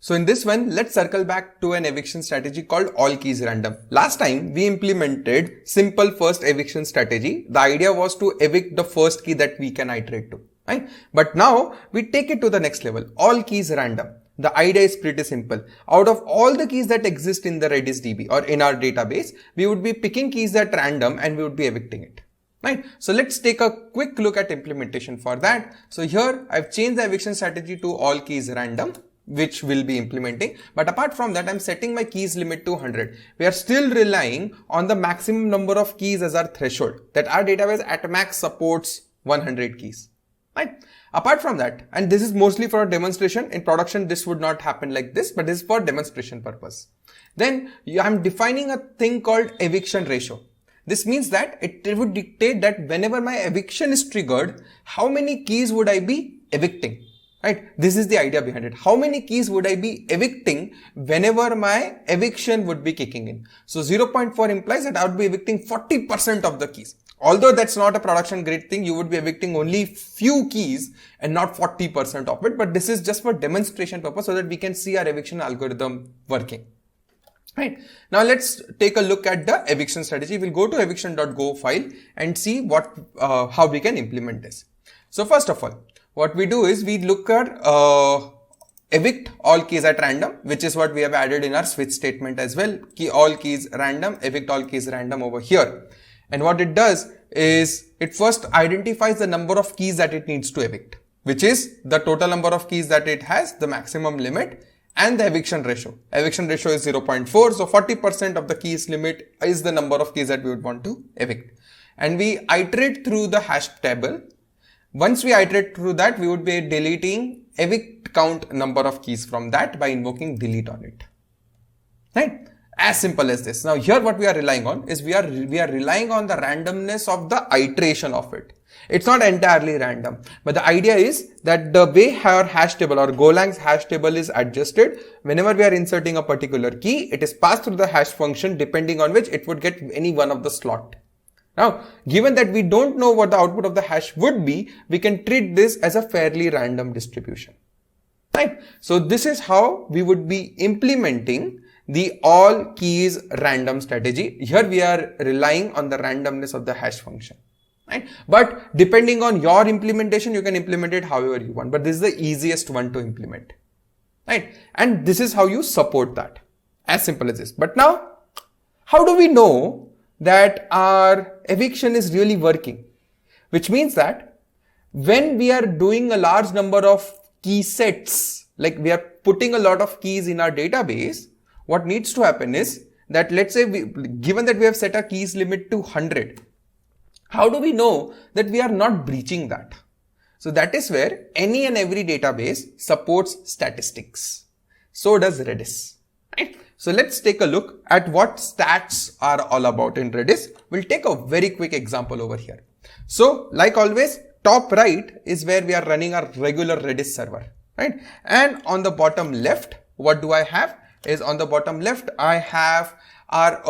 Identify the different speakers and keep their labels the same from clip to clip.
Speaker 1: So in this one, let's circle back to an eviction strategy called allkeys-random. Last time we implemented simple first eviction strategy. The idea was to evict the first key that we can iterate to, right? But now we take it to the next level, allkeys-random. The idea is pretty simple. Out of all the keys that exist in the Redis DB or in our database, we would be picking keys at random and we would be evicting it. Right. So let's take a quick look at implementation for that. So here I've changed the eviction strategy to allkeys-random, which we'll be implementing. But apart from that, I'm setting my keys limit to 100. We are still relying on the maximum number of keys as our threshold, that our database at max supports 100 keys. Right. Apart from that, and this is mostly for a demonstration, in production this would not happen like this, but this is for demonstration purpose. Then I'm defining a thing called eviction ratio. This means that it would dictate that whenever my eviction is triggered, how many keys would I be evicting? Right? This is the idea behind it. How many keys would I be evicting whenever my eviction would be kicking in? So 0.4 implies that I would be evicting 40% of the keys. Although that's not a production grade thing, you would be evicting only few keys and not 40% of it. But this is just for demonstration purpose so that we can see our eviction algorithm working. Right. Now let's take a look at the eviction strategy. We'll go to eviction.go file and see how we can implement this. So first of all, what we do is we look at evict all keys at random, which is what we have added in our switch statement as well. All keys random, evict all keys random over here. And what it does is it first identifies the number of keys that it needs to evict, which is the total number of keys that it has, the maximum limit, and the eviction ratio. Eviction ratio is 0.4. So 40% of the keys limit is the number of keys that we would want to evict. And we iterate through the hash table. Once we iterate through that, we would be deleting evict count number of keys from that by invoking delete on it. Right? As simple as this. Now here what we are relying on is we are relying on the randomness of the iteration of it. It's not entirely random, but the idea is that the way our hash table or Golang's hash table is adjusted, whenever we are inserting a particular key, it is passed through the hash function depending on which it would get any one of the slot. Now, given that we don't know what the output of the hash would be, we can treat this as a fairly random distribution. Right? So this is how we would be implementing the all keys random strategy. Here we are relying on the randomness of the hash function. Right? But depending on your implementation, you can implement it however you want. But this is the easiest one to implement. Right? And this is how you support that. As simple as this. But now, how do we know that our eviction is really working? Which means that when we are doing a large number of key sets, like we are putting a lot of keys in our database, what needs to happen is that, let's say, given that we have set a keys limit to 100, how do we know that we are not breaching that? So that is where any and every database supports statistics. So does Redis. Right? So let's take a look at what stats are all about in Redis. We'll take a very quick example over here. So like always, top right is where we are running our regular Redis server, right? And on the bottom left, what do I have? Is on the bottom left, I have our,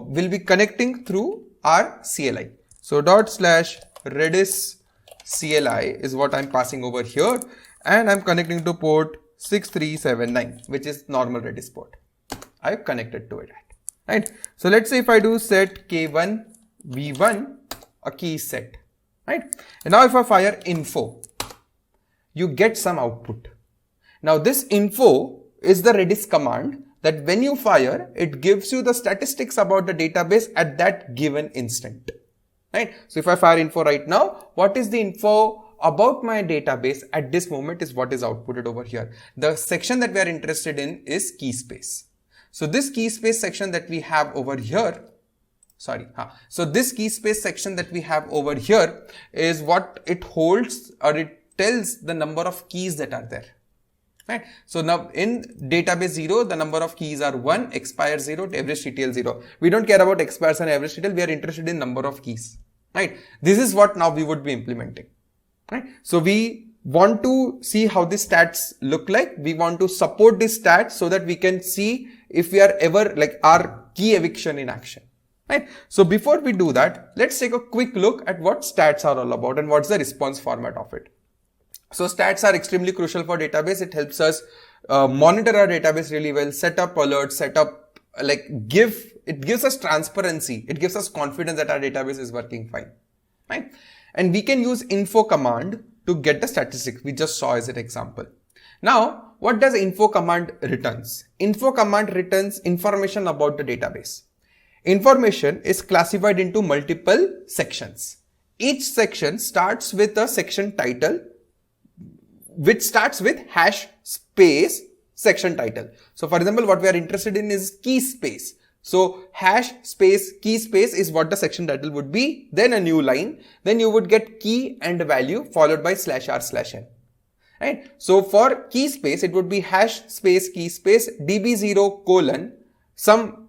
Speaker 1: we'll be connecting through our CLI. So /redis CLI is what I'm passing over here. And I'm connecting to port 6379, which is normal Redis port. I've connected to it, right? So let's say if I do set k1 v1, a key set, right? And now if I fire info, you get some output. Now this info is the Redis command that when you fire, it gives you the statistics about the database at that given instant, right? So if I fire info right now, what is the info about my database at this moment is what is outputted over here. The section that we are interested in is key space. So this key space section that we have over here, so this key space section that we have over here is what it holds, or it tells the number of keys that are there. Right. So now in database 0, the number of keys are 1, expire 0, average TTL 0. We don't care about expires and average TTL. We are interested in number of keys. Right. This is what now we would be implementing. Right. So we want to see how the stats look like. We want to support these stats so that we can see if we are ever like our key eviction in action. Right. So before we do that, let's take a quick look at what stats are all about and what's the response format of it. So stats are extremely crucial for database. It helps us monitor our database really well, set up alerts, it gives us transparency. It gives us confidence that our database is working fine, right? And we can use info command to get the statistics we just saw as an example. Now, what does info command returns? Info command returns information about the database. Information is classified into multiple sections. Each section starts with a section title, which starts with hash space section title. So for example, what we are interested in is key space. So hash space key space is what the section title would be. Then a new line. Then you would get key and value followed by /r/n. Right? So for key space, it would be hash space key space db0 colon some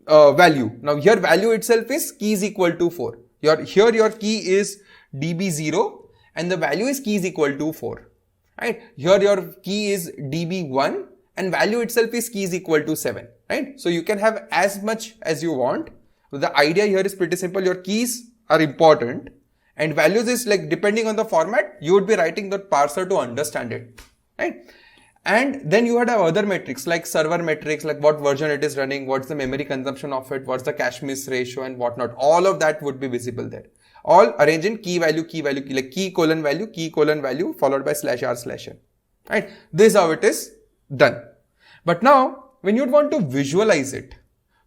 Speaker 1: value. Now here value itself is key is equal to 4. Here your key is db0 and the value is key is equal to 4. Right? Here your key is db1 and value itself is key is equal to 7. Right? So you can have as much as you want. The idea here is pretty simple. Your keys are important and values is like depending on the format, you would be writing the parser to understand it. Right? And then you would have other metrics like server metrics, like what version it is running, what's the memory consumption of it, what's the cache miss ratio and whatnot. All of that would be visible there. All arranged in key value, like key colon value followed by /r/n. Right? This is how it is done. But now when you would want to visualize it,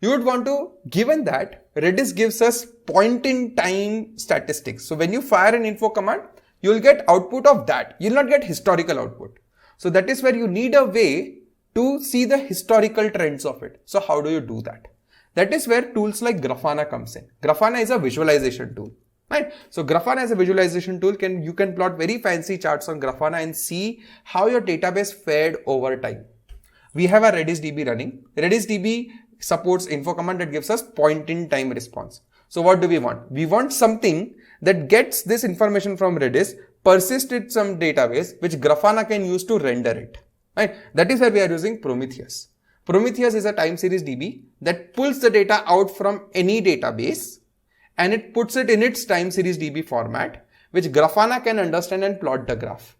Speaker 1: you would want to, given that Redis gives us point in time statistics. So when you fire an info command, you will get output of that. You will not get historical output. So that is where you need a way to see the historical trends of it. So how do you do that? That is where tools like Grafana comes in. Grafana is a visualization tool. Right? So Grafana as a visualization tool, you can plot very fancy charts on Grafana and see how your database fared over time. We have a Redis DB running. Redis DB supports info command that gives us point in time response. So what do we want? We want something that gets this information from Redis, persists in some database, which Grafana can use to render it. Right? That is where we are using Prometheus. Prometheus is a time series DB that pulls the data out from any database and it puts it in its time series DB format, which Grafana can understand and plot the graph.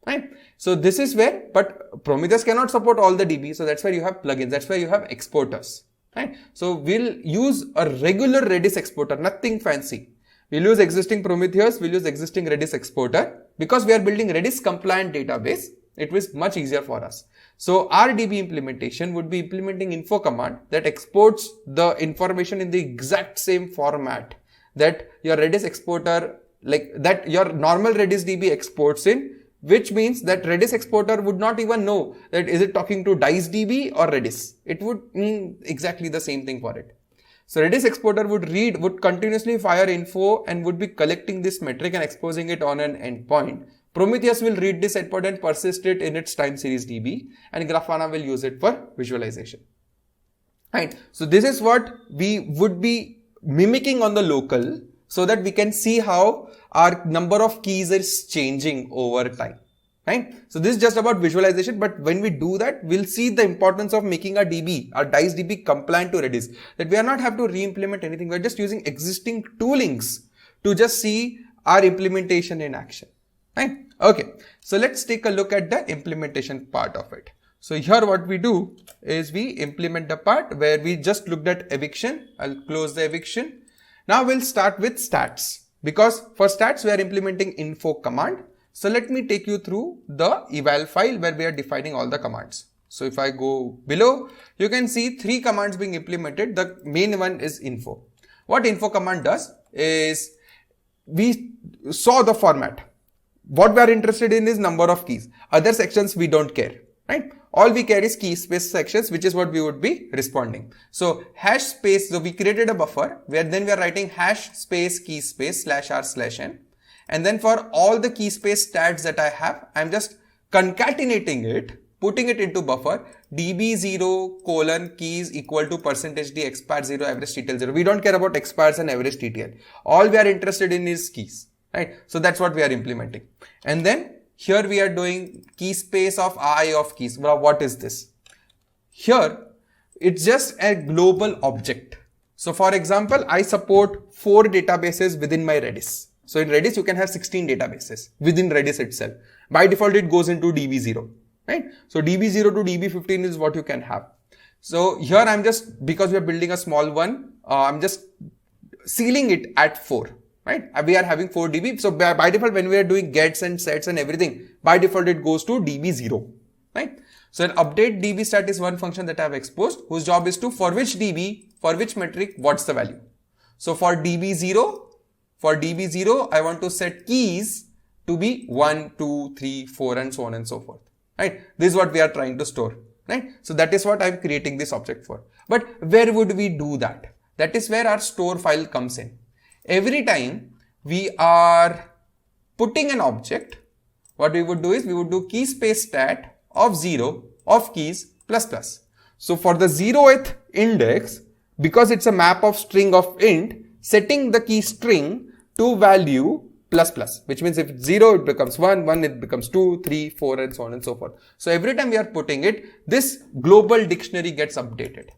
Speaker 1: Right? So this is where, but Prometheus cannot support all the DB. So that's where you have plugins. That's where you have exporters. Right? So we'll use a regular Redis exporter, nothing fancy. We'll use existing Prometheus. We'll use existing Redis exporter because we are building Redis compliant database. It was much easier for us. So our DB implementation would be implementing info command that exports the information in the exact same format that your Redis exporter, like that your normal Redis DB exports in, which means that Redis exporter would not even know that is it talking to Dice DB or Redis. It would mean exactly the same thing for it. So Redis exporter would continuously fire info and would be collecting this metric and exposing it on an endpoint. Prometheus will read this endpoint and persist it in its time series DB, and Grafana will use it for visualization. Right. So this is what we would be mimicking on the local so that we can see how our number of keys is changing over time. Right? So this is just about visualization, but when we do that, we'll see the importance of making our DB, our Dice DB compliant to Redis, that we are not have to re-implement anything. We're just using existing toolings to just see our implementation in action. Right? Okay. So let's take a look at the implementation part of it. So here what we do is we implement the part where we just looked at eviction. I'll close the eviction. Now we'll start with stats, because for stats we are implementing info command. So let me take you through the eval file where we are defining all the commands. So if I go below, you can see 3 commands being implemented. The main one is info. What info command does is we saw the format. What we are interested in is number of keys. Other sections we don't care, right? All we care is key space sections, which is what we would be responding. So hash space, so we created a buffer where then we are writing hash space key space /r/n. And then for all the key space stats that I have, I'm just concatenating it, putting it into buffer db0 colon keys equal to %d expire 0 average TTL 0. We don't care about expires and average TTL. All we are interested in is keys, right? So that's what we are implementing. And then here we are doing key space of I of keys. Well, what is this? Here, it's just a global object. So for example, I support 4 databases within my Redis. So in Redis, you can have 16 databases within Redis itself. By default, it goes into DB0, right? So DB0 to DB15 is what you can have. So here I'm just, because we are building a small one, I'm just sealing it at 4, right? We are having 4 dB. So by default, when we are doing gets and sets and everything, by default, it goes to DB0, right? So an update dbstat is one function that I have exposed, whose job is to, for which DB, for which metric, what's the value. So for DB0, I want to set keys to be 1, 2, 3, 4, and so on and so forth, right? This is what we are trying to store, right? So that is what I'm creating this object for. But where would we do that? That is where our store file comes in. Every time we are putting an object, what we would do is we would do key space stat of 0 of keys plus plus. So for the 0th index, because it's a map of string of int, setting the key string to value plus plus, which means if it's 0, it becomes 1, 1, it becomes 2, 3, 4, and so on and so forth. So every time we are putting it, this global dictionary gets updated.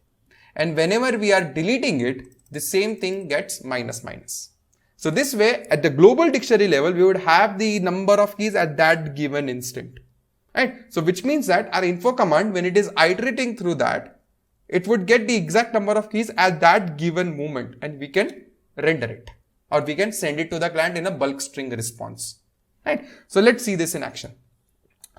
Speaker 1: And whenever we are deleting it, the same thing gets minus minus. So this way, at the global dictionary level, we would have the number of keys at that given instant, right? So which means that our info command, when it is iterating through that, it would get the exact number of keys at that given moment, and we can render it, or we can send it to the client in a bulk string response, right? So let's see this in action.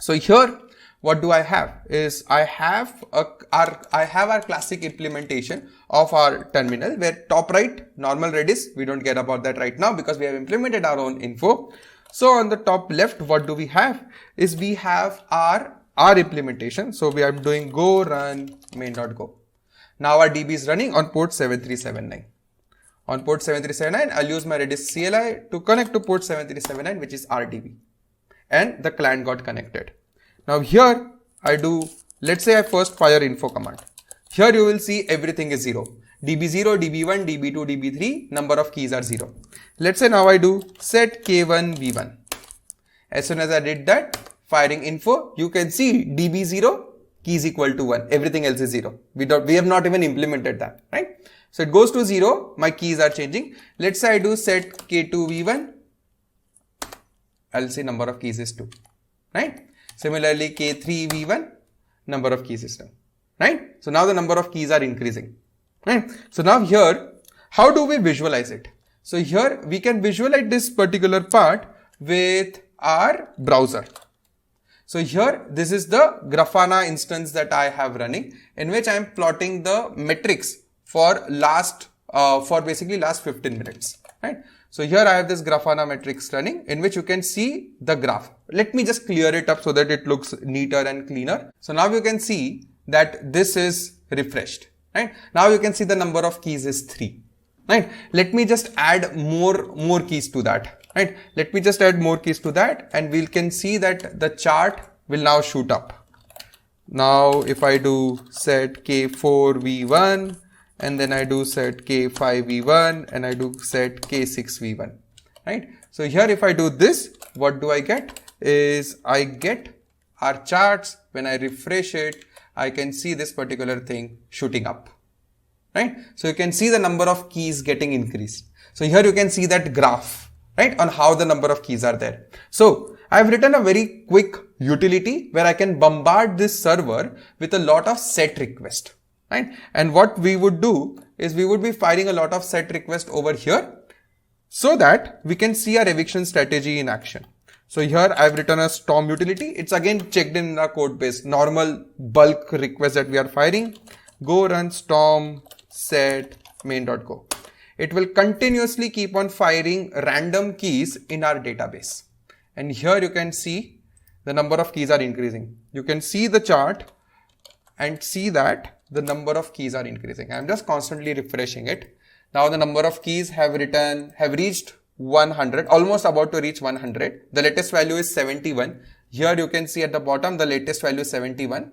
Speaker 1: So here, what do I have is I have our classic implementation of our terminal, where top right, normal Redis, we don't care about that right now because we have implemented our own info. So on the top left, what do we have is we have our implementation. So we are doing go run main.go. Now our DB is running on port 7379. On port 7379, I'll use my Redis CLI to connect to port 7379, which is RDB. And the client got connected. Now here I do, let's say I first fire info command. Here you will see everything is 0. DB0, DB1, DB2, DB3, number of keys are 0. Let's say now I do set K1, V1. As soon as I did that, firing info, you can see DB0, keys equal to 1. Everything else is 0. We have not even implemented that, right? So it goes to 0, my keys are changing. Let's say I do set K2, V1. I'll say number of keys is 2, right? Similarly, K3, V1, number of keys is 2, right? So now the number of keys are increasing, right? So now here, how do we visualize it? So here we can visualize this particular part with our browser. So here, this is the Grafana instance that I have running, in which I am plotting the metrics for basically last 15 minutes, right? So here I have this Grafana metrics running, in which you can see the graph. Let me just clear it up so that it looks neater and cleaner. So now you can see that this is refreshed, right? Now you can see the number of keys is 3, right? Let me just add more keys to that, right? Let me just add more keys to that, and we can see that the chart will now shoot up. Now if I do set K4 V1, and then I do set K5 V1, and I do set K6 V1, right? So here if I do this, what do I get is I get our charts. When I refresh it, I can see this particular thing shooting up, right? So you can see the number of keys getting increased. So here you can see that graph, right, on how the number of keys are there. So I've written a very quick utility where I can bombard this server with a lot of set requests, right? And what we would do is we would be firing a lot of set requests over here so that we can see our eviction strategy in action. So here I've written a storm utility. It's again checked in our code base, normal bulk request that we are firing. Go run storm set main.go. It will continuously keep on firing random keys in our database. And here you can see the number of keys are increasing. You can see the chart and see that the number of keys are increasing. I'm just constantly refreshing it. Now the number of keys have reached 100, almost about to reach 100. The latest value is 71. Here you can see at the bottom, the latest value is 71.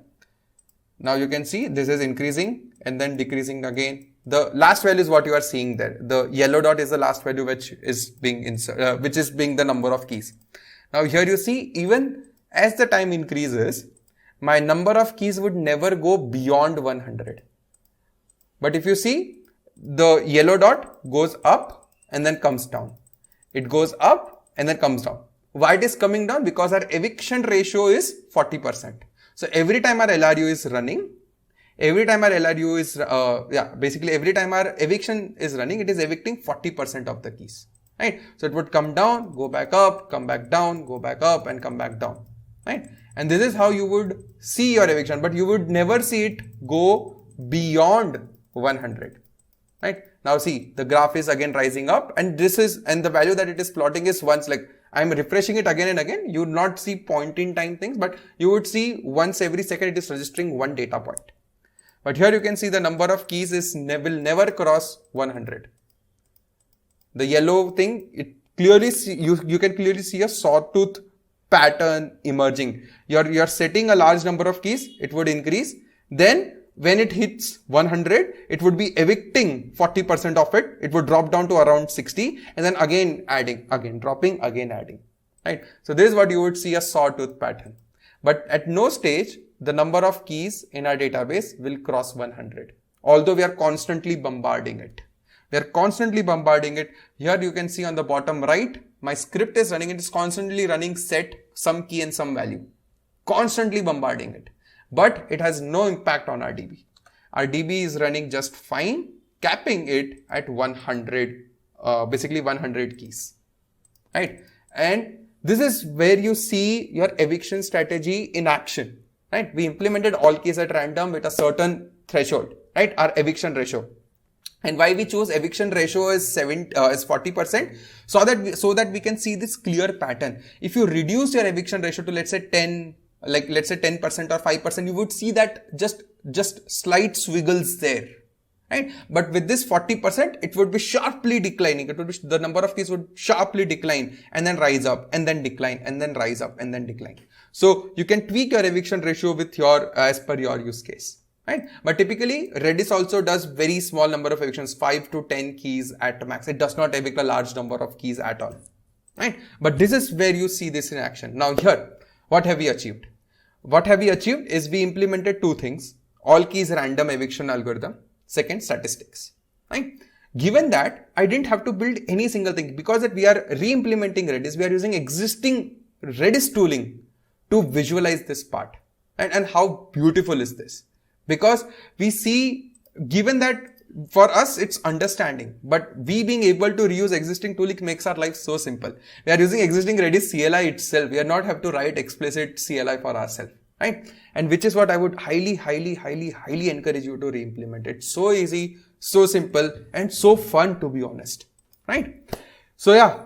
Speaker 1: Now you can see this is increasing and then decreasing again. The last value is what you are seeing there. The yellow dot is the last value which is being the number of keys. Now here you see, even as the time increases, my number of keys would never go beyond 100. But if you see, the yellow dot goes up and then comes down. It goes up and then comes down. Why it is coming down? Because our eviction ratio is 40%. So every time our LRU is running, every time our LRU is, basically every time our eviction is running, it is evicting 40% of the keys, right? So it would come down, go back up, come back down, go back up and come back down, right? And this is how you would see your eviction, but you would never see it go beyond 100, right? Now see, the graph is again rising up, and the value that it is plotting is once, like I'm refreshing it again and again. You would not see point in time things, but you would see once every second it is registering one data point. But here you can see the number of keys will never cross 100. The yellow thing, it clearly you can clearly see a sawtooth pattern emerging. You're setting a large number of keys, it would increase. Then when it hits 100, it would be evicting 40% of it. It would drop down to around 60 and then again adding, again dropping, again adding, right? So this is what you would see, a sawtooth pattern. But at no stage, the number of keys in our database will cross 100. Although we are constantly bombarding it. We are constantly bombarding it. Here you can see on the bottom right, my script is running. It is constantly running set, some key and some value. Constantly bombarding it. But it has no impact on our DB. Our DB is running just fine, capping it at 100, basically 100 keys, right? And this is where you see your eviction strategy in action, right? We implemented all keys at random with a certain threshold, right? Our eviction ratio. And why we chose eviction ratio is 40%, so that we can see this clear pattern. If you reduce your eviction ratio to, let's say 10, like let's say 10% or 5%, you would see that just slight squiggles there, right? But with this 40%, it would be sharply declining. It would be, the number of keys would sharply decline and then rise up and then decline and then rise up and then decline. So you can tweak your eviction ratio with your, as per your use case, right? But typically Redis also does very small number of evictions, 5 to 10 keys at max. It does not evict a large number of keys at all, right? But this is where you see this in action. Now here, what have we achieved? What have we achieved is we implemented two things: all keys random eviction algorithm, second statistics, right? Given that I didn't have to build any single thing, because that we are re-implementing Redis, we are using existing Redis tooling to visualize this part. And how beautiful is this? Because we see, given that for us it's understanding, but we being able to reuse existing tooling makes our life so simple. We are using existing Redis CLI itself. We are not have to write explicit CLI for ourselves, right? And which is what I would highly encourage you to re-implement. It's so easy, so simple, and so fun, to be honest, right? So yeah,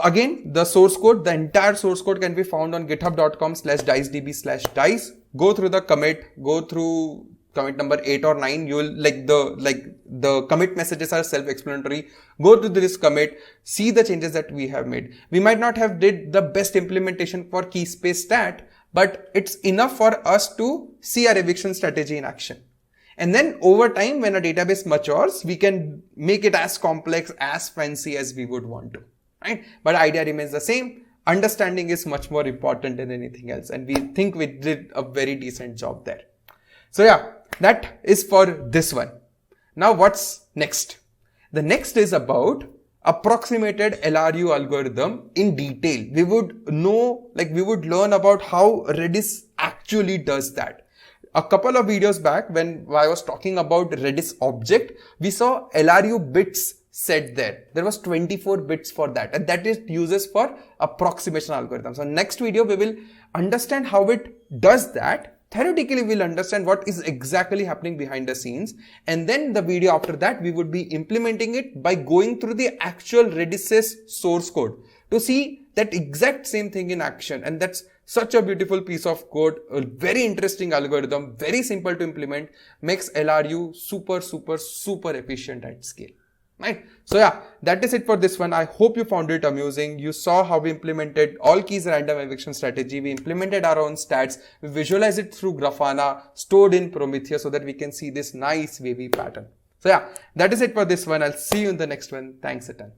Speaker 1: again, the source code, the entire source code can be found on github.com/dicedb/dice. Go through the commit, go through commit number 8 or 9. You will the commit messages are self-explanatory. Go to this commit, see the changes that we have made. We might not have did the best implementation for key space stat, but it's enough for us to see our eviction strategy in action. And then over time, when a database matures, we can make it as complex, as fancy as we would want to, right? But the idea remains the same. Understanding is much more important than anything else. And we think we did a very decent job there. So yeah, that is for this one. Now what's next? The next is about approximated LRU algorithm in detail. We would know, we would learn about how Redis actually does that. A couple of videos back, when I was talking about Redis object, we saw LRU bits set there. There was 24 bits for that, and that is uses for approximation algorithm. So next video, we will understand how it does that. Theoretically, we'll understand what is exactly happening behind the scenes. And then the video after that, we would be implementing it by going through the actual Redis's source code to see that exact same thing in action. And that's such a beautiful piece of code, a very interesting algorithm, very simple to implement, makes LRU super efficient at scale. Right? So yeah, that is it for this one. I hope you found it amusing. You saw how we implemented all keys random eviction strategy. We implemented our own stats. We visualized it through Grafana, stored in Prometheus so that we can see this nice wavy pattern. So yeah, that is it for this one. I'll see you in the next one. Thanks a ton.